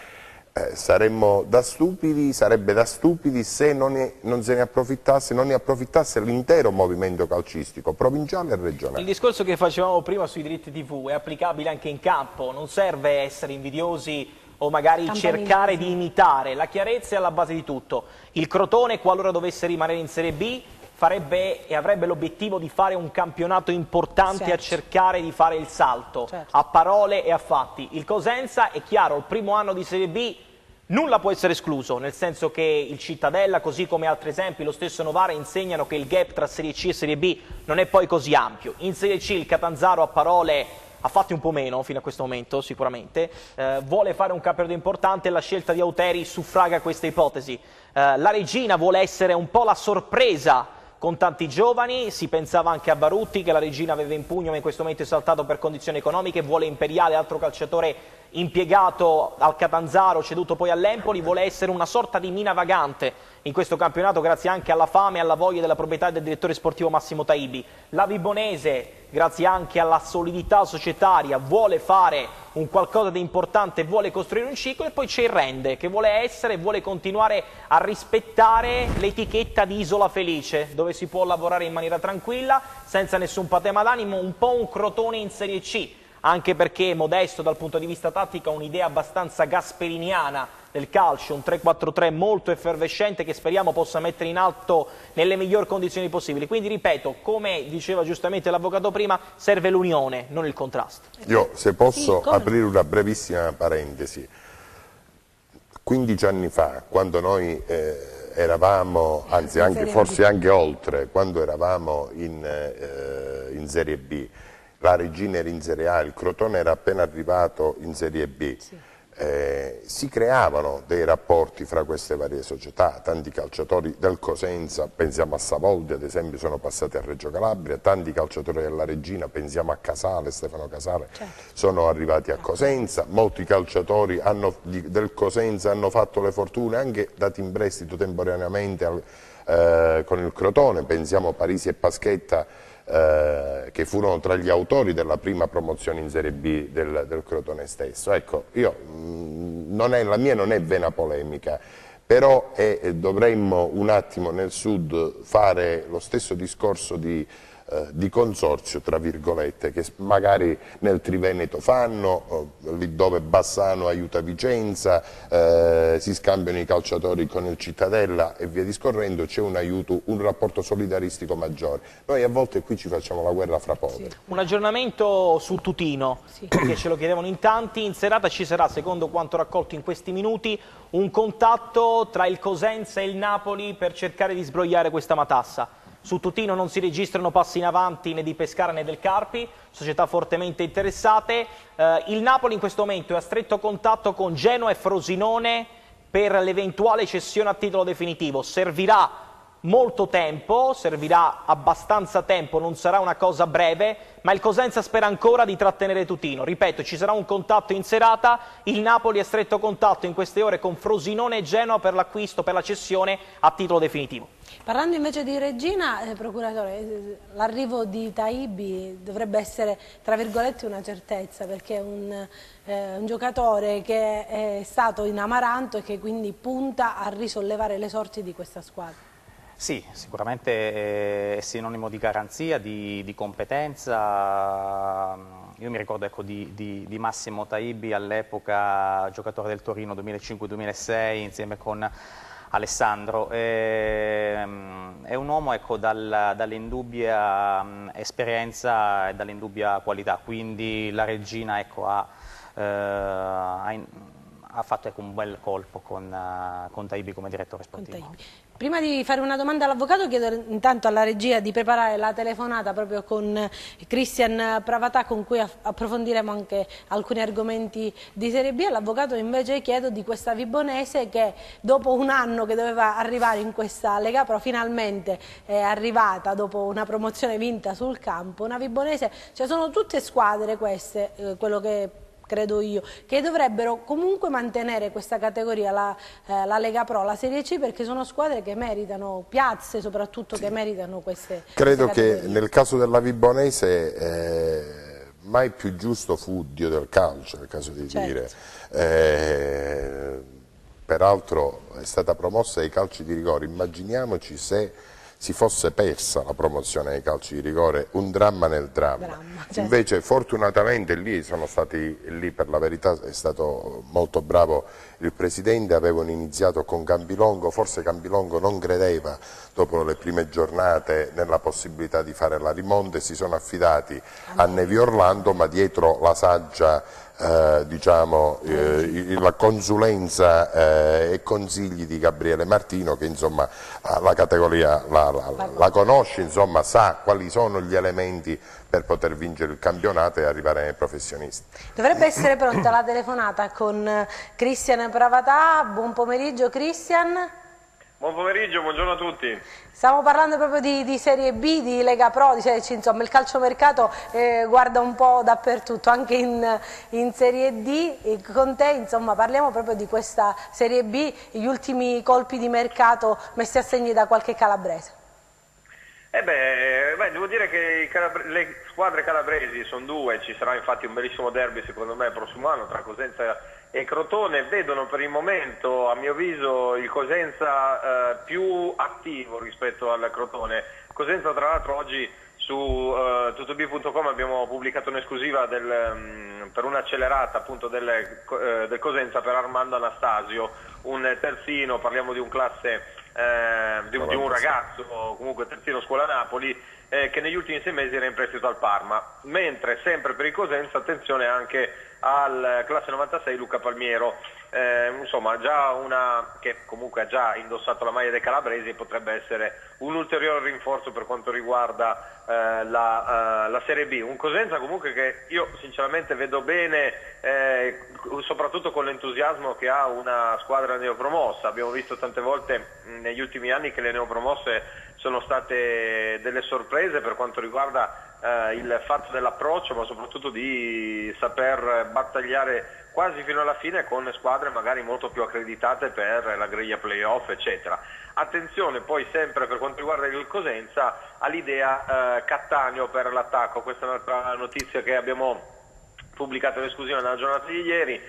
S5: sarebbe da stupidi se non se ne approfittasse l'intero movimento calcistico provinciale e regionale.
S3: Il discorso che facevamo prima sui diritti TV è applicabile anche in campo, non serve essere invidiosi o magari cercare di imitare, la chiarezza è alla base di tutto. Il Crotone, qualora dovesse rimanere in Serie B, farebbe e avrebbe l'obiettivo di fare un campionato importante, a cercare di fare il salto, a parole e a fatti. Il Cosenza, è chiaro, il primo anno di Serie B nulla può essere escluso, nel senso che il Cittadella, così come altri esempi, lo stesso Novara, insegnano che il gap tra Serie C e Serie B non è poi così ampio. In Serie C il Catanzaro a parole ha fatti un po' meno fino a questo momento sicuramente, vuole fare un campionato importante e la scelta di Auteri suffraga questa ipotesi. La Regina vuole essere un po' la sorpresa con tanti giovani, si pensava anche a Barutti che la Regina aveva in pugno ma in questo momento è saltato per condizioni economiche, vuole Imperiale, altro calciatore impiegato al Catanzaro, ceduto poi all'Empoli, vuole essere una sorta di mina vagante in questo campionato grazie anche alla fame e alla voglia della proprietà del direttore sportivo Massimo Taibi. La Vibonese, grazie anche alla solidità societaria, vuole fare un qualcosa di importante, vuole costruire un ciclo, e poi c'è il Rende che vuole essere e vuole continuare a rispettare l'etichetta di isola felice, dove si può lavorare in maniera tranquilla, senza nessun patema d'animo, un po' un Crotone in Serie C, anche perché Modesto dal punto di vista tattico ha un'idea abbastanza gasperiniana del calcio, un 3-4-3 molto effervescente che speriamo possa mettere in alto nelle migliori condizioni possibili. Quindi ripeto, come diceva giustamente l'avvocato prima, serve l'unione, non il contrasto.
S5: Io, se posso aprire una brevissima parentesi, 15 anni fa, quando noi eravamo, anzi anche, forse anche oltre, quando eravamo in Serie B, la Regina era in Serie A, il Crotone era appena arrivato in Serie B, si creavano dei rapporti fra queste varie società, tanti calciatori del Cosenza, pensiamo a Savoldi ad esempio, sono passati a Reggio Calabria, tanti calciatori della Regina, pensiamo a Casale, Stefano Casale, sono arrivati a Cosenza, molti calciatori del Cosenza hanno fatto le fortune anche dati in prestito temporaneamente con il Crotone, pensiamo a Parisi e Paschetta, che furono tra gli autori della prima promozione in Serie B del Crotone stesso. Ecco, la mia non è vena polemica, però dovremmo un attimo nel Sud fare lo stesso discorso di consorzio, tra virgolette, che magari nel Triveneto fanno, lì dove Bassano aiuta Vicenza, si scambiano i calciatori con il Cittadella e via discorrendo, c'è un aiuto, un rapporto solidaristico maggiore. Noi a volte qui ci facciamo la guerra fra poveri.
S3: Un aggiornamento su Tutino, che ce lo chiedevano in tanti. In serata ci sarà, secondo quanto raccolto in questi minuti, un contatto tra il Cosenza e il Napoli per cercare di sbrogliare questa matassa. Su Tutino non si registrano passi in avanti né di Pescara né del Carpi, società fortemente interessate. Il Napoli in questo momento è a stretto contatto con Genoa e Frosinone per l'eventuale cessione a titolo definitivo. Servirà molto tempo, servirà abbastanza tempo, non sarà una cosa breve, ma il Cosenza spera ancora di trattenere Tutino. Ripeto, ci sarà un contatto in serata, il Napoli è a stretto contatto in queste ore con Frosinone e Genoa per l'acquisto, per la cessione a titolo definitivo.
S2: Parlando invece di Regina, procuratore, l'arrivo di Taibi dovrebbe essere, tra virgolette, una certezza, perché è un giocatore che è stato in Amaranto e che quindi punta a risollevare le sorti di questa squadra.
S4: Sì, sicuramente è sinonimo di garanzia, di competenza. Io mi ricordo di Massimo Taibi, all'epoca giocatore del Torino 2005-2006 insieme con Alessandro. È un uomo dall'indubbia esperienza e dall'indubbia qualità, quindi la Regina ha fatto un bel colpo con Taibi come direttore sportivo.
S2: Prima di fare una domanda all'avvocato chiedo intanto alla regia di preparare la telefonata proprio con Cristian Pravatà, con cui approfondiremo anche alcuni argomenti di Serie B. All'avvocato invece chiedo di questa Vibonese che dopo un anno che doveva arrivare in questa Lega Pro finalmente è arrivata dopo una promozione vinta sul campo. Una Vibonese, cioè sono tutte squadre queste, quello che credo io, che dovrebbero comunque mantenere questa categoria, la Lega Pro, la Serie C, perché sono squadre che meritano, piazze soprattutto, che meritano queste
S5: Credo
S2: queste
S5: che nel caso della Vibonese mai più giusto fu Dio del calcio, nel caso di dire. Peraltro è stata promossa ai calci di rigore, immaginiamoci se si fosse persa la promozione ai calci di rigore, un dramma nel dramma. Invece fortunatamente sono stati lì, per la verità è stato molto bravo il Presidente, avevano iniziato con Cambilongo, forse Cambilongo non credeva dopo le prime giornate nella possibilità di fare la rimonta, si sono affidati a Nevi Orlando, ma dietro la saggia diciamo, la consulenza e consigli di Gabriele Martino, che insomma la categoria la conosce, insomma sa quali sono gli elementi per poter vincere il campionato e arrivare ai professionisti.
S2: Dovrebbe essere pronta la telefonata con Cristian Pravatà. Buon pomeriggio Cristian.
S7: Buon pomeriggio, buongiorno a tutti.
S2: Stiamo parlando proprio di Serie B, di Lega Pro, di Serie C, insomma il calciomercato guarda un po' dappertutto, anche in Serie D. E con te insomma parliamo proprio di questa Serie B, gli ultimi colpi di mercato messi a segno da qualche calabrese.
S7: Devo dire che le squadre calabresi sono due, ci sarà infatti un bellissimo derby secondo me il prossimo anno tra Cosenza e Crotone. Vedono per il momento, a mio avviso, il Cosenza più attivo rispetto al Crotone. Cosenza tra l'altro oggi su tuttob.com abbiamo pubblicato un'esclusiva per un'accelerata appunto del Cosenza per Armando Anastasio, un terzino, parliamo di un classe di un ragazzo, comunque terzino scuola Napoli, che negli ultimi 6 mesi era in prestito al Parma, mentre sempre per il Cosenza attenzione anche al classe 96 Luca Palmiero, insomma già che comunque ha già indossato la maglia dei calabresi, potrebbe essere un ulteriore rinforzo per quanto riguarda la Serie B. Un Cosenza comunque che io sinceramente vedo bene, soprattutto con l'entusiasmo che ha una squadra neopromossa. Abbiamo visto tante volte negli ultimi anni che le neopromosse sono state delle sorprese per quanto riguarda il fatto dell'approccio, ma soprattutto di saper battagliare quasi fino alla fine con squadre magari molto più accreditate per la griglia playoff eccetera. Attenzione poi sempre per quanto riguarda il Cosenza all'idea Cattaneo per l'attacco, questa è un'altra notizia che abbiamo pubblicato in esclusiva nella giornata di ieri.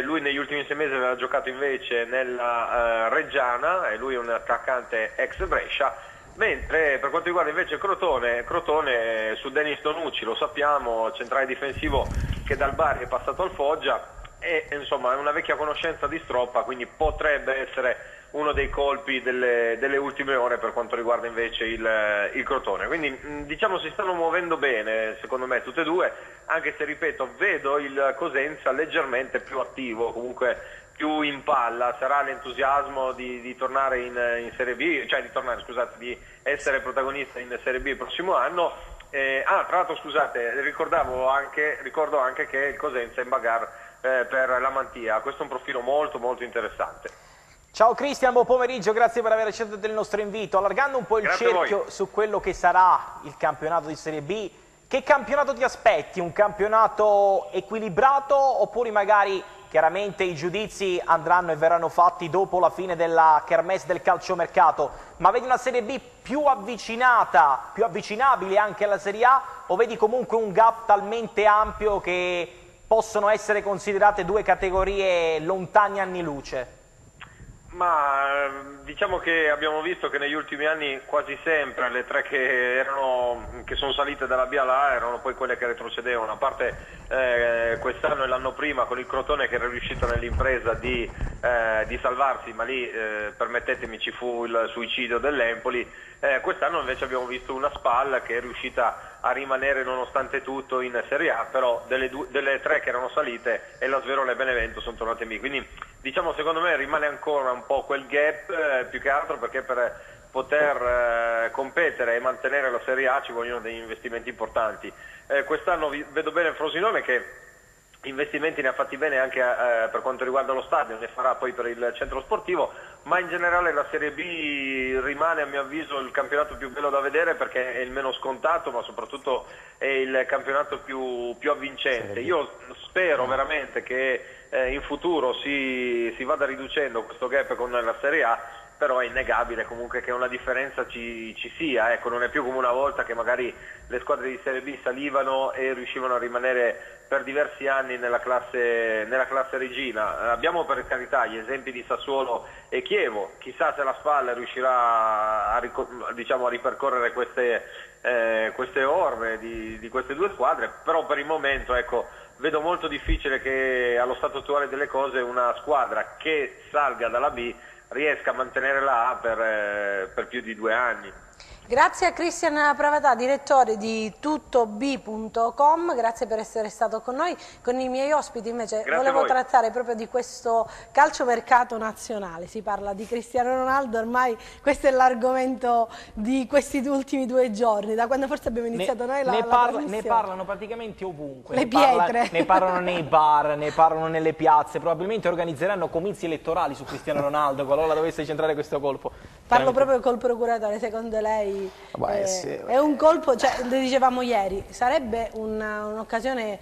S7: Lui negli ultimi 6 mesi aveva giocato invece nella Reggiana e lui è un attaccante ex Brescia. Mentre per quanto riguarda invece Crotone su Denis Tonucci, lo sappiamo, centrale difensivo che dal Bari è passato al Foggia, e insomma è una vecchia conoscenza di Stroppa, quindi potrebbe essere uno dei colpi delle ultime ore per quanto riguarda invece il Crotone. Quindi diciamo si stanno muovendo bene secondo me tutte e due, anche se ripeto vedo il Cosenza leggermente più attivo, comunque più in palla. Sarà l'entusiasmo di tornare in Serie B, cioè di essere protagonista in Serie B il prossimo anno. Tra l'altro scusate, ricordo anche che il Cosenza è in bagarre per la Mantia. Questo è un profilo molto molto interessante.
S3: Ciao Cristian, buon pomeriggio, grazie per aver accettato il nostro invito. Allargando un po' il cerchio su quello che sarà il campionato di Serie B, che campionato ti aspetti? Un campionato equilibrato oppure magari chiaramente i giudizi andranno e verranno fatti dopo la fine della kermesse del calciomercato, ma vedi una Serie B più avvicinata, più avvicinabile anche alla Serie A, o vedi comunque un gap talmente ampio che possono essere considerate due categorie lontane anni luce?
S7: Ma diciamo che abbiamo visto che negli ultimi anni quasi sempre le tre che sono salite dalla B alla A erano poi quelle che retrocedevano, a parte quest'anno e l'anno prima con il Crotone che era riuscito nell'impresa di salvarsi, ma lì permettetemi ci fu il suicidio dell'Empoli. Quest'anno invece abbiamo visto una SPAL che è riuscita a rimanere nonostante tutto in Serie A, però delle tre che erano salite e la Sverole e Benevento sono tornate B, quindi diciamo secondo me rimane ancora un po' quel gap, più che altro perché per poter competere e mantenere la Serie A ci vogliono degli investimenti importanti. Quest'anno vedo bene Frosinone che investimenti ne ha fatti bene anche per quanto riguarda lo stadio, ne farà poi per il centro sportivo, ma in generale la Serie B rimane a mio avviso il campionato più bello da vedere perché è il meno scontato, ma soprattutto è il campionato più avvincente. Io spero veramente che in futuro si vada riducendo questo gap con la Serie A, però è innegabile comunque che una differenza ci sia, ecco, non è più come una volta che magari le squadre di Serie B salivano e riuscivano a rimanere per diversi anni nella classe regina. Abbiamo per carità gli esempi di Sassuolo e Chievo, chissà se la Spal riuscirà a ripercorrere queste orme di queste due squadre, però per il momento ecco, vedo molto difficile che allo stato attuale delle cose una squadra che salga dalla B riesca a mantenere la A per più di 2 anni.
S2: Grazie a Cristian Pravatà, direttore di tuttob.com, grazie per essere stato con noi. Con i miei ospiti invece volevo trattare proprio di questo calciomercato nazionale. Si parla di Cristiano Ronaldo, ormai questo è l'argomento di questi ultimi 2 giorni, da quando forse abbiamo iniziato noi la trasmissione.
S3: Ne parlano praticamente ovunque,
S2: le pietre.
S3: Ne parlano nei bar, ne parlano nelle piazze, probabilmente organizzeranno comizi elettorali su Cristiano Ronaldo qualora dovesse centrare questo colpo.
S2: Parlo proprio col procuratore, secondo lei è un colpo, cioè, lo dicevamo ieri, sarebbe un'occasione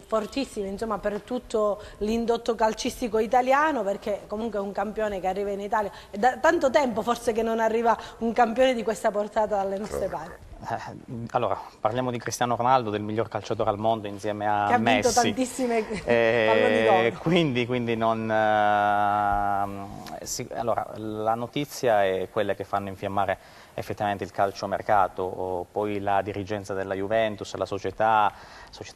S2: fortissima insomma, per tutto l'indotto calcistico italiano, perché comunque è un campione che arriva in Italia, è da tanto tempo forse che non arriva un campione di questa portata dalle nostre parti.
S4: Allora, parliamo di Cristiano Ronaldo, del miglior calciatore al mondo insieme a
S2: che ha vinto
S4: Messi.
S2: Tantissime palloni d'oro.
S4: Quindi non... allora, la notizia è quella che fanno infiammare effettivamente il calciomercato, poi la dirigenza della Juventus, la società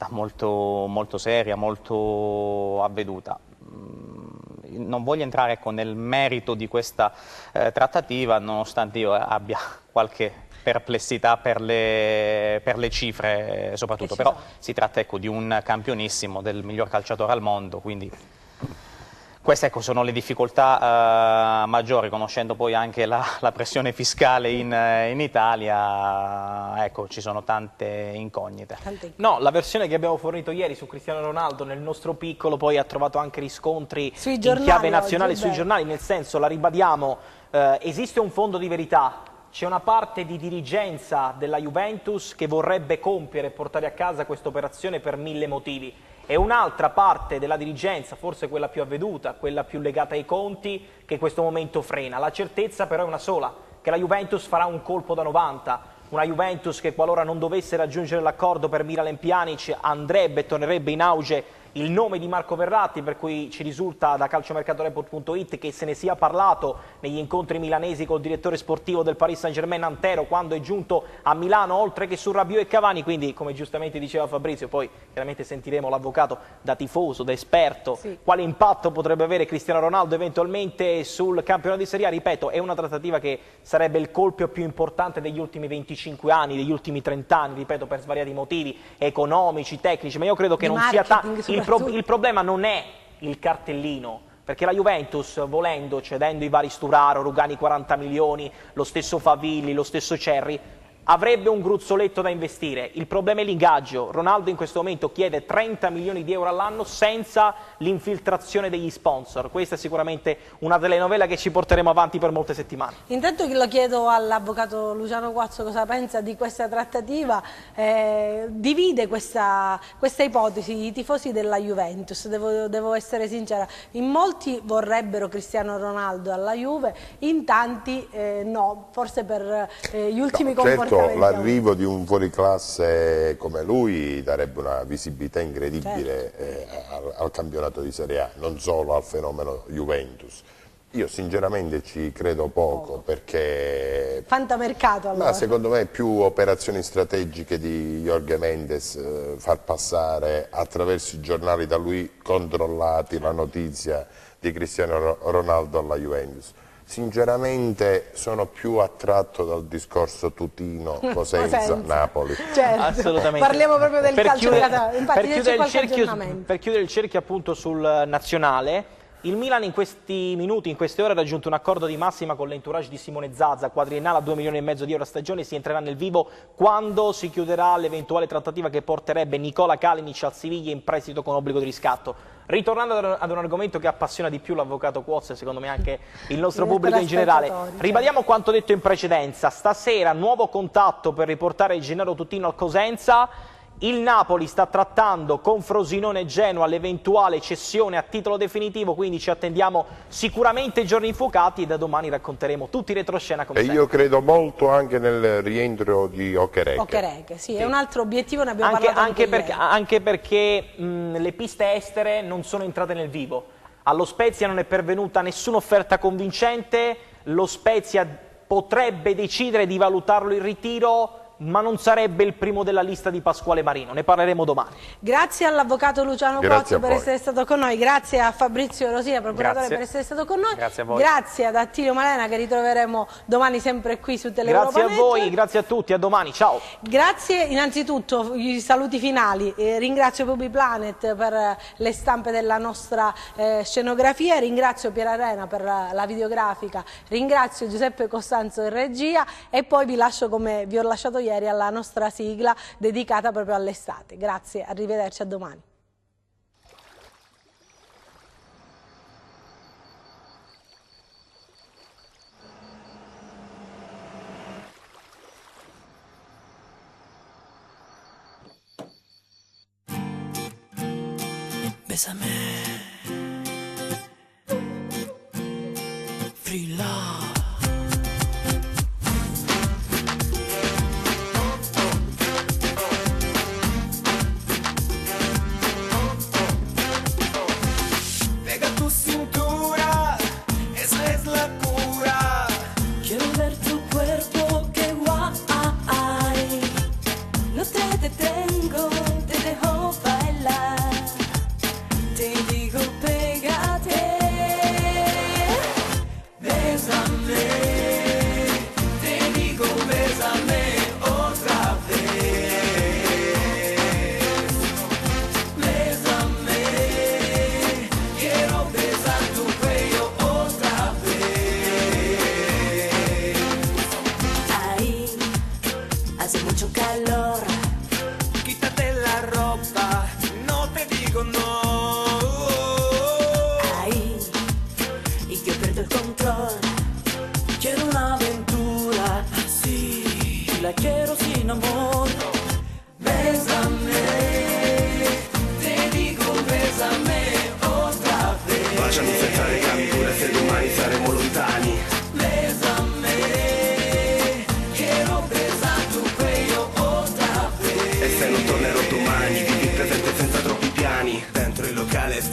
S4: molto, molto seria, molto avveduta. Non voglio entrare nel merito di questa trattativa, nonostante io abbia qualche perplessità per le cifre soprattutto, però si tratta di un campionissimo, del miglior calciatore al mondo, quindi queste sono le difficoltà maggiori, conoscendo poi anche la pressione fiscale in Italia, ci sono tante incognite.
S3: No, la versione che abbiamo fornito ieri su Cristiano Ronaldo nel nostro piccolo poi ha trovato anche riscontri in chiave nazionale oggi, sui giornali, nel senso, la ribadiamo, esiste un fondo di verità. C'è una parte di dirigenza della Juventus che vorrebbe compiere e portare a casa questa operazione per 1000 motivi e un'altra parte della dirigenza, forse quella più avveduta, quella più legata ai conti, che in questo momento frena. La certezza però è una sola, che la Juventus farà un colpo da 90, una Juventus che qualora non dovesse raggiungere l'accordo per Miralem Pjanic andrebbe e tornerebbe in auge il nome di Marco Verratti, per cui ci risulta da calciomercatoreport.it che se ne sia parlato negli incontri milanesi col direttore sportivo del Paris Saint-Germain Antero quando è giunto a Milano, oltre che su Rabiot e Cavani, quindi come giustamente diceva Fabrizio, poi chiaramente sentiremo l'avvocato da tifoso, da esperto, quale impatto potrebbe avere Cristiano Ronaldo eventualmente sul campionato di Serie A. Ripeto, è una trattativa che sarebbe il colpo più importante degli ultimi 25 anni, degli ultimi 30 anni, ripeto, per svariati motivi economici, tecnici, ma io credo che non sia il problema non è il cartellino, perché la Juventus, volendo, cedendo i vari Sturaro, Rugani 40 milioni, lo stesso Favilli, lo stesso Cerri, avrebbe un gruzzoletto da investire. Il problema è l'ingaggio. Ronaldo in questo momento chiede 30 milioni di euro all'anno senza l'infiltrazione degli sponsor. Questa è sicuramente una telenovela che ci porteremo avanti per molte settimane.
S2: Intanto lo chiedo all'avvocato Luciano Quazzo cosa pensa di questa trattativa. Divide questa ipotesi i tifosi della Juventus, devo essere sincera. In molti vorrebbero Cristiano Ronaldo alla Juve, in tanti no, forse per gli ultimi comportamenti.
S5: L'arrivo di un fuoriclasse come lui darebbe una visibilità incredibile al campionato di Serie A, non solo al fenomeno Juventus. Io sinceramente ci credo poco perché...
S2: Fantamercato allora.
S5: Ma secondo me più operazioni strategiche di Jorge Mendes, far passare attraverso i giornali da lui controllati la notizia di Cristiano Ronaldo alla Juventus. Sinceramente sono più attratto dal discorso Tutino, Cosenza, Napoli.
S2: Certo.
S3: Assolutamente.
S2: Parliamo proprio del calcio. Infatti
S3: per chiudere il cerchio appunto sul nazionale, Il Milan in questi minuti, in queste ore, ha raggiunto un accordo di massima con l'entourage di Simone Zaza, quadriennale a 2,5 milioni di euro a stagione. Si entrerà nel vivo quando si chiuderà l'eventuale trattativa che porterebbe Nikola Kalinic al Siviglia in prestito con obbligo di riscatto. Ritornando ad un argomento che appassiona di più l'avvocato Quoz e secondo me anche il nostro pubblico in generale, ribadiamo quanto detto in precedenza. Stasera nuovo contatto per riportare Gennaro Tutino al Cosenza. Il Napoli sta trattando con Frosinone e Genoa l'eventuale cessione a titolo definitivo, quindi ci attendiamo sicuramente giorni infuocati e da domani racconteremo tutti i retroscena come sempre.
S5: Io credo molto anche nel rientro di Okereke.
S2: Okereke, sì, è un altro obiettivo, ne abbiamo parlato
S3: anche perché le piste estere non sono entrate nel vivo. Allo Spezia non è pervenuta nessuna offerta convincente, lo Spezia potrebbe decidere di valutarlo in ritiro, ma non sarebbe il primo della lista di Pasquale Marino. Ne parleremo domani.
S2: Grazie all'avvocato Luciano Quoz per essere stato con noi, grazie a Fabrizio Rosia, procuratore, per essere stato con noi,
S4: grazie a voi,
S2: grazie ad Attilio Malena che ritroveremo domani sempre qui su Teleeuropa
S3: Network. Grazie a voi, grazie a tutti, a domani, ciao.
S2: Grazie innanzitutto, i saluti finali, ringrazio Publiplanet per le stampe della nostra scenografia, ringrazio Piera Arena per la videografica, ringrazio Giuseppe Costanzo in regia e poi vi lascio, come vi ho lasciato ieri, alla nostra sigla dedicata proprio all'estate. Grazie, arrivederci, a domani.
S8: Bésame, free love.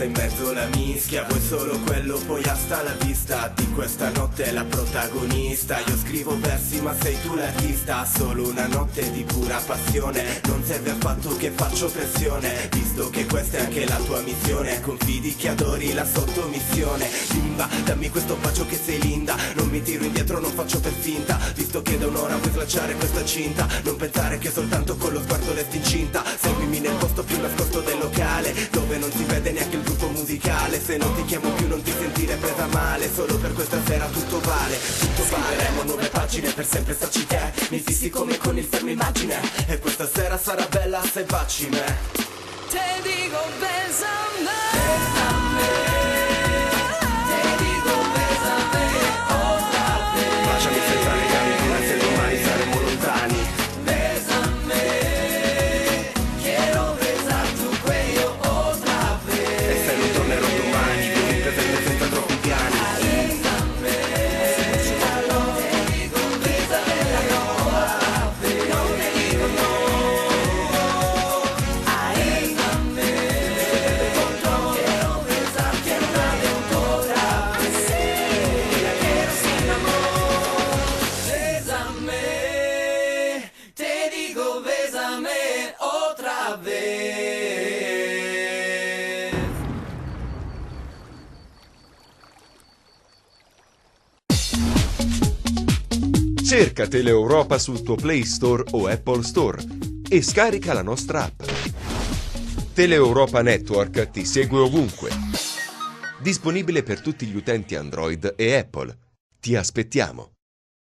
S9: In mezzo la mischia, vuoi solo quello, poi hasta la vista. Di questa notte la protagonista. Io scrivo versi ma sei tu l'artista. Solo una notte di pura passione. Non serve affatto che faccio pressione, visto che questa è anche la tua missione. Confidi che adori la sottomissione. Bimba, dammi questo bacio che sei linda. Non mi tiro indietro, non faccio per finta, visto che da un'ora vuoi slacciare questa cinta. Non pensare che soltanto con lo sguardo resti incinta. Seguimi nel posto più nascosto del locale, dove non si vede neanche il gruppo musicale. Se non ti chiamo più non ti sentire presa male. Solo per questa sera tutto vale, tutto vale. Scriveremo nuove pagine, per sempre starci te. Mi fissi come con il fermo immagine, e questa sera sarà bella se baci me.
S8: Te digo bésame, bésame. Te digo bésame otra vez.
S9: Baciami senza legami, come se domani saremo lontani.
S8: Bésame, quiero besar tu cuello otra vez.
S9: E se non tornerò domani, vivi il presente senza troppi piani.
S8: Bésame, te digo bésame otra vez. No te digo no. Bésame, quiero besarte una vez otra vez. Y la quiero sin amor. Bésame, te digo bésame otra vez.
S1: Cerca Teleeuropa sul tuo Play Store o Apple Store e scarica la nostra app. Teleeuropa Network ti segue ovunque. Disponibile per tutti gli utenti Android e Apple. Ti aspettiamo!